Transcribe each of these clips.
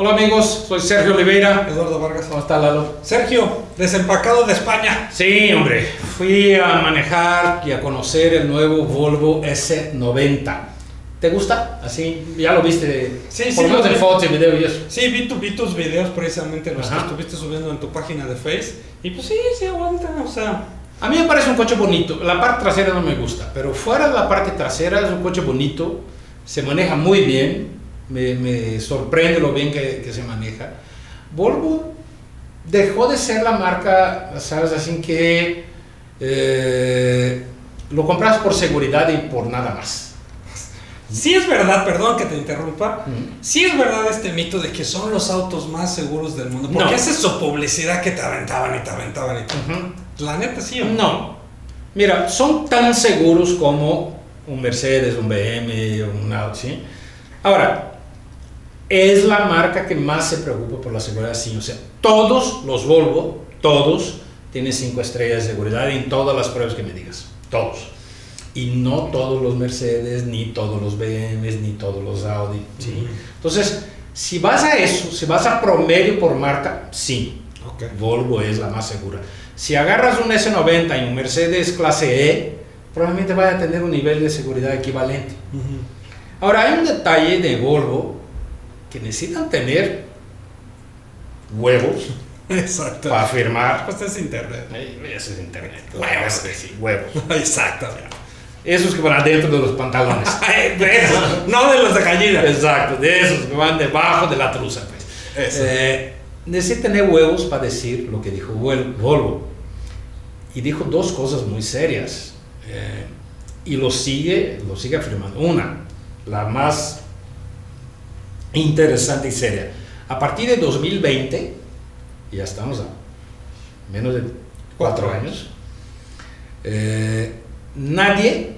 Hola amigos, soy Sergio Oliveira. Eduardo Vargas. ¿Cómo está Lalo? Sergio, desempacado de España. Sí, hombre, fui a manejar y a conocer el nuevo Volvo S90. ¿Te gusta? Así, ya lo viste. Sí, por lo menos lo en vi. fotos y video y eso. Sí, vi tus videos precisamente, los que Ajá. estuviste subiendo en tu página de Face. Y pues sí aguanta, o sea. A mí me parece un coche bonito. La parte trasera no me gusta, pero fuera de la parte trasera es un coche bonito. Se maneja muy bien. Me sorprende lo bien que se maneja. Volvo dejó de ser la marca, ¿sabes? Así que lo compras por seguridad y por nada más. Sí es verdad, perdón que te interrumpa. Uh-huh. Sí es verdad este mito de que son los autos más seguros del mundo. Porque No. hace su publicidad que te aventaban y te aventaban y te aventaban. Uh-huh. La neta sí. ¿O no? No. Mira, son tan seguros como un Mercedes, un BMW, un Audi, ¿sí? Ahora, es la marca que más se preocupa por la seguridad, sí. O sea, todos los Volvo, todos tienen 5 estrellas de seguridad en todas las pruebas que me digas. Todos. Y no todos los Mercedes, ni todos los BMWs, ni todos los Audi, ¿sí? Uh-huh. Entonces, si vas a eso, si vas a promedio por marca, sí. Okay. Volvo es la más segura. Si agarras un S90 y un Mercedes clase E, probablemente vaya a tener un nivel de seguridad equivalente. Uh-huh. Ahora, hay un detalle de Volvo que necesitan tener huevos Exacto. para firmar. Pues es internet. Eso es internet. Huevos. Sí, huevos. Exacto. Esos que van adentro de los pantalones. De esos, no de los de gallina. Exacto, de esos que van debajo de la truza. Pues. Eso. Necesita tener huevos para decir lo que dijo Volvo. Y dijo dos cosas muy serias. Y lo sigue afirmando. Una, la más interesante y seria. A partir de 2020, ya estamos a menos de 4 años, nadie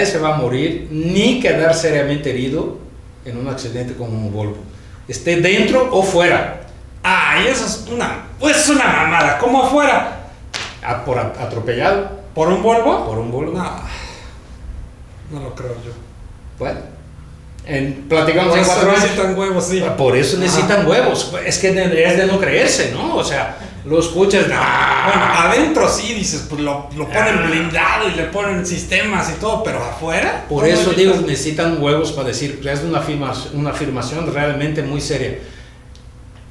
se va a morir ni quedar seriamente herido en un accidente como un Volvo, esté dentro o fuera. Y eso es una mamada. ¿Cómo afuera? Por atropellado ¿Por un Volvo? por un Volvo. No lo creo yo. Bueno, platicamos Por en eso 4 años. necesitan huevos, sí. Por eso necesitan huevos. Es que es de no creerse, ¿no? O sea, lo escuchas. Bueno, adentro sí, dices, pues lo ponen blindado y le ponen sistemas y todo, pero afuera. Por eso digo, necesitan huevos para decir, es una afirmación realmente muy seria.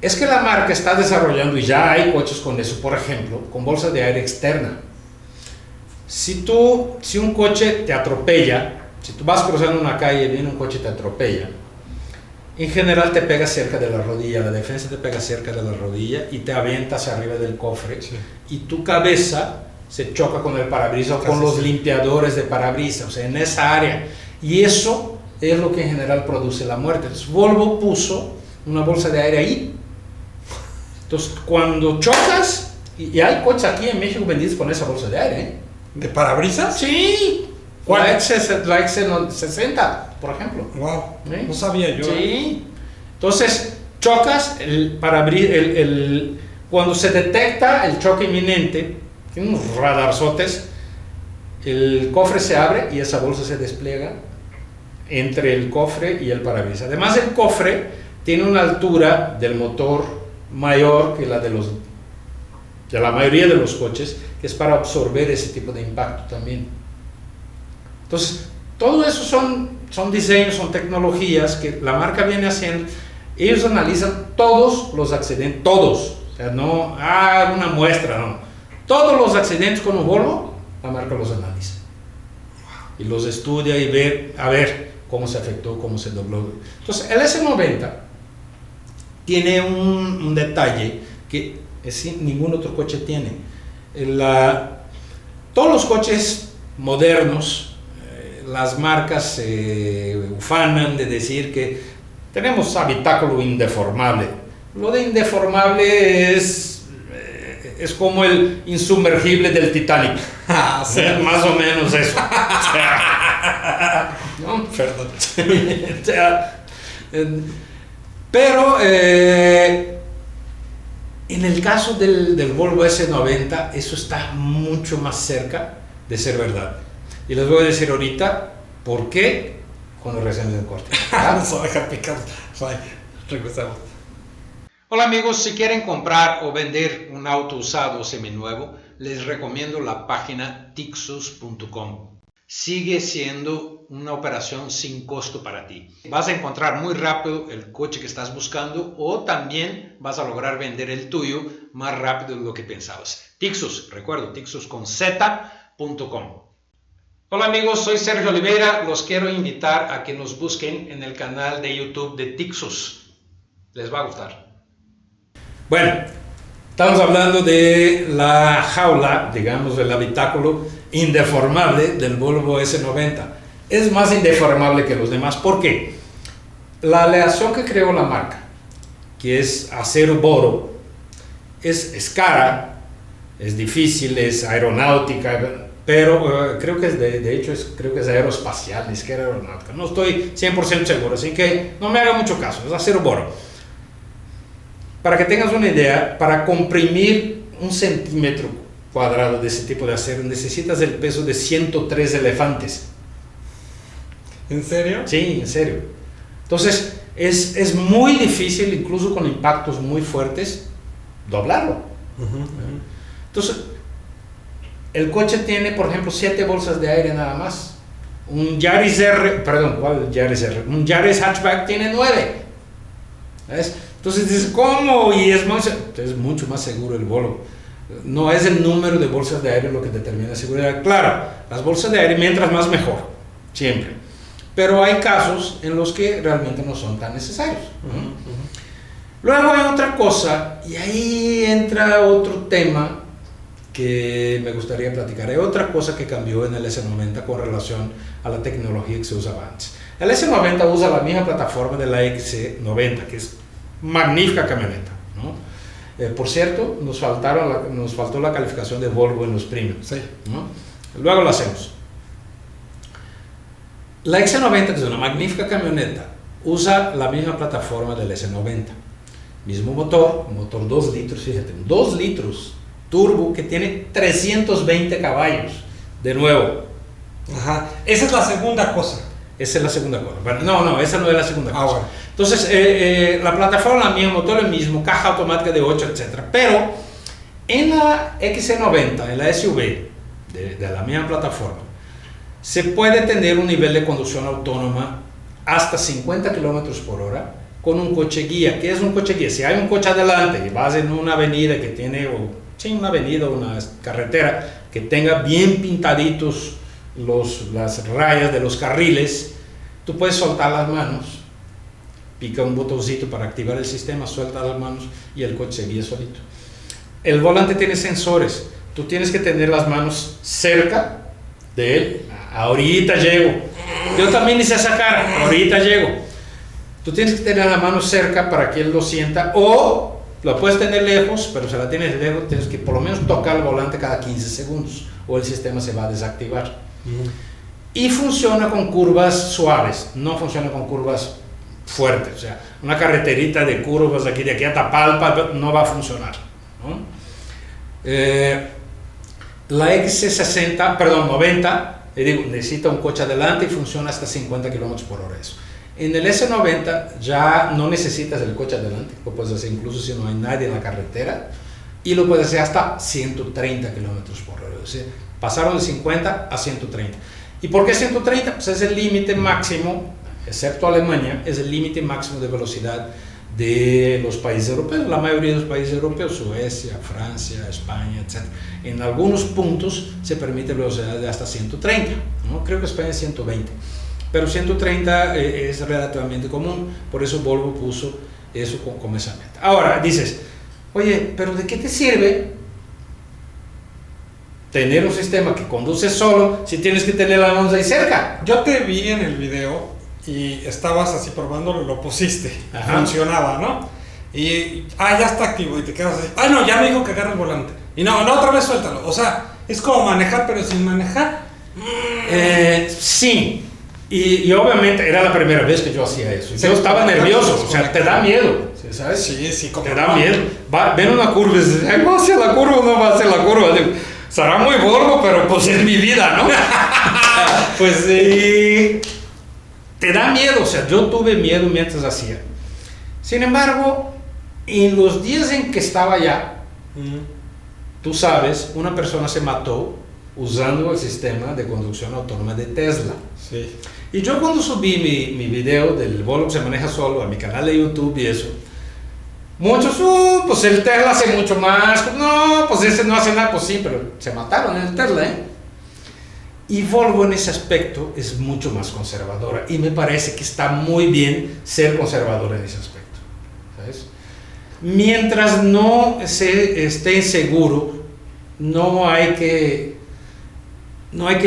Es que la marca está desarrollando, y ya hay coches con eso, por ejemplo, con bolsa de aire externa. Si un coche te atropella, si tú vas cruzando una calle y viene un coche y te atropella, en general te pega cerca de la rodilla, la defensa te pega cerca de la rodilla y te avienta hacia arriba del cofre, sí. Y tu cabeza se choca con el parabrisas o con los limpiadores de parabrisas, o sea, en esa área. Y eso es lo que en general produce la muerte. Entonces, Volvo puso una bolsa de aire ahí. Entonces, cuando chocas, y hay coches aquí en México vendidos con esa bolsa de aire, ¿eh? ¿De parabrisas? Sí. ¿Cuál? La X60, por ejemplo. Wow, ¿Sí? No sabía yo. Sí. Entonces, chocas, cuando se detecta el choque inminente, tiene unos radarzotes, el cofre se abre y esa bolsa se despliega entre el cofre y el parabrisas. Además, el cofre tiene una altura del motor mayor que la de la mayoría de los coches, que es para absorber ese tipo de impacto también. Entonces, todo eso son diseños, son tecnologías que la marca viene haciendo. Ellos analizan todos los accidentes, todos. O sea, no, una muestra, no. Todos los accidentes con un Volvo, la marca los analiza. Y los estudia y ve, a ver cómo se afectó, cómo se dobló. Entonces, el S90 tiene un detalle que ningún otro coche tiene. Todos los coches modernos, las marcas se ufanan de decir que tenemos habitáculo indeformable. Lo de indeformable es como el insumergible del Titanic. Sí. Más o menos eso. ¿No? Perdón. Pero En el caso del Volvo S90, eso está mucho más cerca de ser verdad. Y les voy a decir ahorita por qué cuando regresemos del corte. Vamos a dejar picar. Regresamos. Hola amigos, si quieren comprar o vender un auto usado o seminuevo, les recomiendo la página tixus.com. Sigue siendo una operación sin costo para ti. Vas a encontrar muy rápido el coche que estás buscando o también vas a lograr vender el tuyo más rápido de lo que pensabas. Tixus, recuerdo, Tixus con z.com. Hola amigos, soy Sergio Oliveira. Los quiero invitar a que nos busquen en el canal de YouTube de Tixus. Les va a gustar. Bueno, estamos hablando de la jaula, digamos, del habitáculo indeformable del Volvo S90. Es más indeformable que los demás. ¿Por qué? La aleación que creó la marca, que es acero boro, es cara, es difícil, es aeronáutica, pero creo que es de hecho creo que es aeroespacial, ni siquiera aeronáutica. No estoy 100% seguro, así que no me haga mucho caso, es acero boro. Para que tengas una idea, para comprimir 1 centímetro cuadrado de ese tipo de acero necesitas el peso de 103 elefantes. ¿En serio? Sí, en serio. Entonces es muy difícil, incluso con impactos muy fuertes, doblarlo. Entonces el coche tiene, por ejemplo, 7 bolsas de aire nada más. Un Yaris Un Yaris hatchback tiene 9. ¿Ves? Entonces dices, ¿cómo? Y es mucho más seguro el Volvo. No es el número de bolsas de aire lo que determina la seguridad. Claro, las bolsas de aire, mientras más mejor, siempre. Pero hay casos en los que realmente no son tan necesarios. Luego hay otra cosa, y ahí entra otro tema que me gustaría platicar. Hay otra cosa que cambió en el S90 con relación a la tecnología que se usaba antes. El S90 usa la misma plataforma de la XC90, que es magnífica camioneta, ¿no? Por cierto, nos faltó la calificación de Volvo en los premios, sí, ¿no? Luego lo hacemos. La XC90, que es una magnífica camioneta, usa la misma plataforma del S90. Mismo motor 2 litros, fíjate, 2 litros turbo que tiene 320 caballos, de nuevo. Ajá, esa es la segunda cosa. Esa es la segunda cosa. Bueno, no, esa no es la segunda cosa. Bueno. Entonces, la plataforma, el mismo, motor el mismo, caja automática de 8, etc. Pero en la XC90, en la SUV de la misma plataforma, se puede tener un nivel de conducción autónoma hasta 50 kilómetros por hora con un coche guía. ¿Qué es un coche guía? Si hay un coche adelante y vas en una avenida que tiene, una avenida o una carretera que tenga bien pintaditos las rayas de los carriles, tú puedes soltar las manos, pica un botoncito para activar el sistema, suelta las manos y el coche se guía solito. El volante tiene sensores, tú tienes que tener las manos cerca de él. Ahorita llego, yo también hice esa cara, ahorita llego. Tú tienes que tener la mano cerca para que él lo sienta, o lo puedes tener lejos, pero si la tienes lejos tienes que por lo menos tocar el volante cada 15 segundos o el sistema se va a desactivar. Y funciona con curvas suaves, no funciona con curvas fuertes. O sea, una carreterita de curvas de aquí a Tapalpa no va a funcionar, ¿no? La XC90 necesita un coche adelante y funciona hasta 50 km por hora. Eso. En el S90 ya no necesitas el coche adelante, lo puedes hacer incluso si no hay nadie en la carretera, y lo puedes hacer hasta 130 km por hora. O sea, pasaron de 50 a 130. ¿Y por qué 130? Pues es el límite máximo, excepto Alemania, es el límite máximo de velocidad de los países europeos, la mayoría de los países europeos, Suecia, Francia, España, etc. En algunos puntos se permite velocidad de hasta 130, ¿no? Creo que España es 120, pero 130 es relativamente común, por eso Volvo puso eso como esa meta. Ahora dices, oye, pero ¿de qué te sirve tener un sistema que conduce solo si tienes que tener las manos ahí cerca? Yo te vi en el video y estabas así probándolo, lo pusiste, funcionaba, ¿no? Y, ya está activo y te quedas así, no, ya me dijo que agarre el volante. Y no, otra vez suéltalo. O sea, es como manejar pero sin manejar. Sí, Y obviamente era la primera vez que yo hacía eso. Yo estaba nervioso, o sea, te da miedo, ¿sabes? Sí, como te da miedo. Ven una curva y dices, ¿va a hacer la curva o no va a hacer la curva? Digo, será muy gordo, pero pues es mi vida, ¿no? Pues sí. Te da miedo, o sea, yo tuve miedo mientras hacía. Sin embargo, en los días en que estaba allá, tú sabes, una persona se mató usando el sistema de conducción autónoma de Tesla. Sí. Y yo cuando subí mi video del Volvo que se maneja solo a mi canal de YouTube y eso, muchos, pues el Tesla hace mucho más, no, pues ese no hace nada, pues sí, pero se mataron en el Tesla, ¿eh? Y Volvo en ese aspecto es mucho más conservadora y me parece que está muy bien ser conservadora en ese aspecto, ¿sabes? Mientras no se esté seguro, no hay que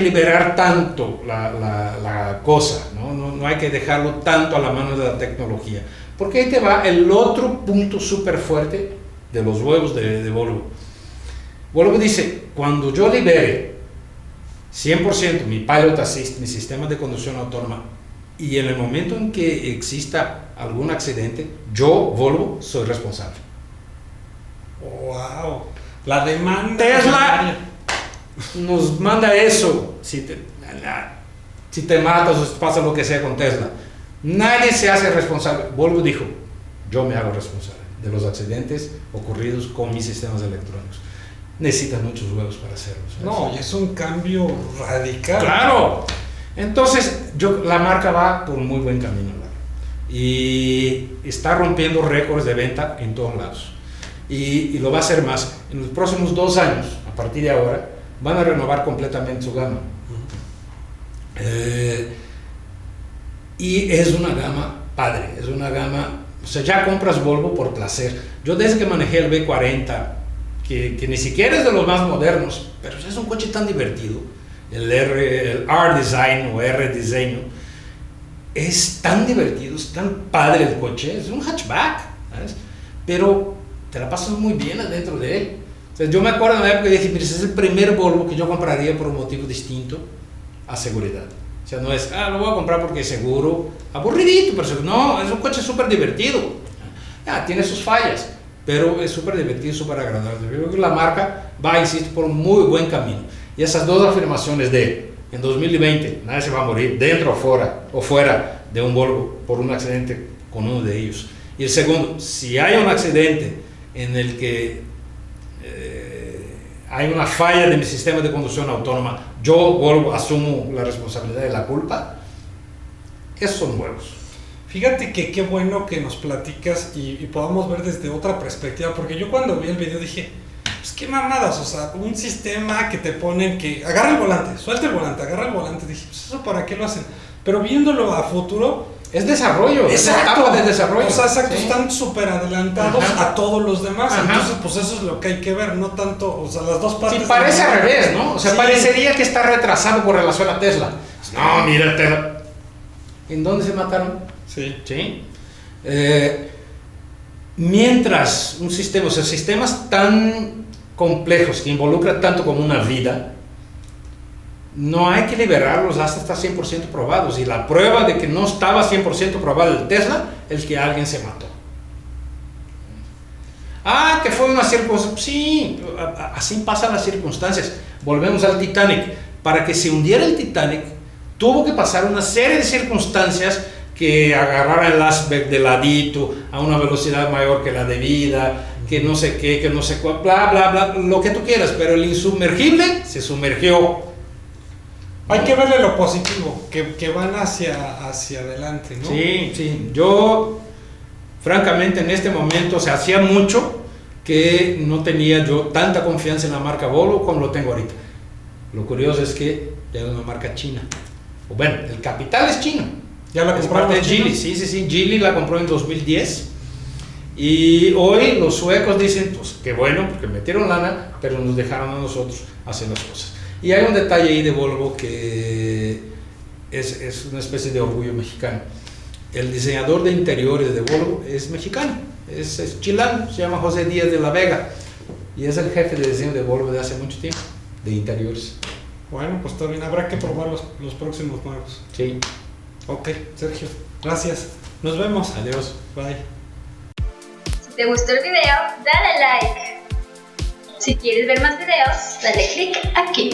liberar tanto la cosa, no hay que dejarlo tanto a la mano de la tecnología, porque ahí te va el otro punto súper fuerte de los huevos de Volvo. Volvo dice, cuando yo libere 100% mi Pilot Assist, mi sistema de conducción autónoma, y en el momento en que exista algún accidente, yo, Volvo, soy responsable. ¡Wow! La demanda... Tesla nos manda eso, si te matas o si pasa lo que sea con Tesla. Nadie se hace responsable. Volvo dijo, yo me hago responsable de los accidentes ocurridos con mis sistemas electrónicos. Necesitas muchos huevos para hacerlo, ¿sabes? No, y es un cambio radical. ¡Claro! Entonces, la marca va por un muy buen camino, ¿verdad? Y está rompiendo récords de venta en todos lados. Y lo va a hacer más. En los próximos 2 años, a partir de ahora, van a renovar completamente su gama. Y es una gama padre, es una gama, o sea, ya compras Volvo por placer. Yo desde que manejé el V40, que ni siquiera es de los más modernos, pero es un coche tan divertido, el R-Design o R-Diseño, es tan divertido, es tan padre el coche, es un hatchback, ¿sabes? Pero te la pasas muy bien adentro de él. O sea, yo me acuerdo de una época que dije, mira, ese es el primer Volvo que yo compraría por un motivo distinto a seguridad. O sea, no es, lo voy a comprar porque es seguro, aburridito, pero no, es un coche súper divertido. Tiene sus fallas, pero es súper divertido, súper agradable. Yo creo que la marca va, insisto, por un muy buen camino. Y esas dos afirmaciones de, en 2020, nadie se va a morir dentro o fuera de un Volvo por un accidente con uno de ellos. Y el segundo, si hay un accidente en el que hay una falla de mi sistema de conducción autónoma, yo, Volvo, asumo la responsabilidad de la culpa. Esos son huevos. Fíjate que qué bueno que nos platicas y podamos ver desde otra perspectiva, porque yo cuando vi el video dije, pues qué mamadas, o sea, un sistema que te ponen que agarra el volante, suelta el volante, agarra el volante, dije, pues eso para qué lo hacen, pero viéndolo a futuro, es desarrollo, es etapa de desarrollo. O sea, exacto, ¿sí? Están súper adelantados a todos los demás. Ajá. Entonces, pues eso es lo que hay que ver, no tanto, o sea, las dos partes. Sí, parece al revés, ¿no? O sea, parecería que está retrasado con relación a Tesla. No, mira, Tesla. ¿En dónde se mataron? Sí. ¿Sí? Mientras un sistema, o sea, sistemas tan complejos que involucran tanto como una vida, no hay que liberarlos hasta estar 100% probados. Y la prueba de que no estaba 100% probado el Tesla es que alguien se mató. Que fue una circunstancia. Sí, así pasan las circunstancias. Volvemos al Titanic. Para que se hundiera el Titanic, tuvo que pasar una serie de circunstancias que agarraran el iceberg de ladito a una velocidad mayor que la debida, que no sé qué, que no sé cuál, bla, bla, bla, lo que tú quieras. Pero el insumergible se sumergió. Hay que verle lo positivo, que van hacia adelante, ¿no? Sí, sí. Yo, francamente, en este momento, o sea, hacía mucho que no tenía yo tanta confianza en la marca Volvo como lo tengo ahorita. Lo curioso es que ya es una marca china. O bueno, el capital es chino. ¿Ya la compraron de Geely? Sí. Geely la compró en 2010. Y hoy los suecos dicen, pues qué bueno, porque metieron lana, pero nos dejaron a nosotros hacer las cosas. Y hay un detalle ahí de Volvo que es una especie de orgullo mexicano. El diseñador de interiores de Volvo es mexicano, es chileno, se llama José Díaz de la Vega y es el jefe de diseño de Volvo de hace mucho tiempo, de interiores. Bueno, pues también habrá que probar los próximos nuevos. Sí. Ok, Sergio, gracias. Nos vemos. Adiós. Bye. Si te gustó el video, dale like. Si quieres ver más videos, dale click aquí.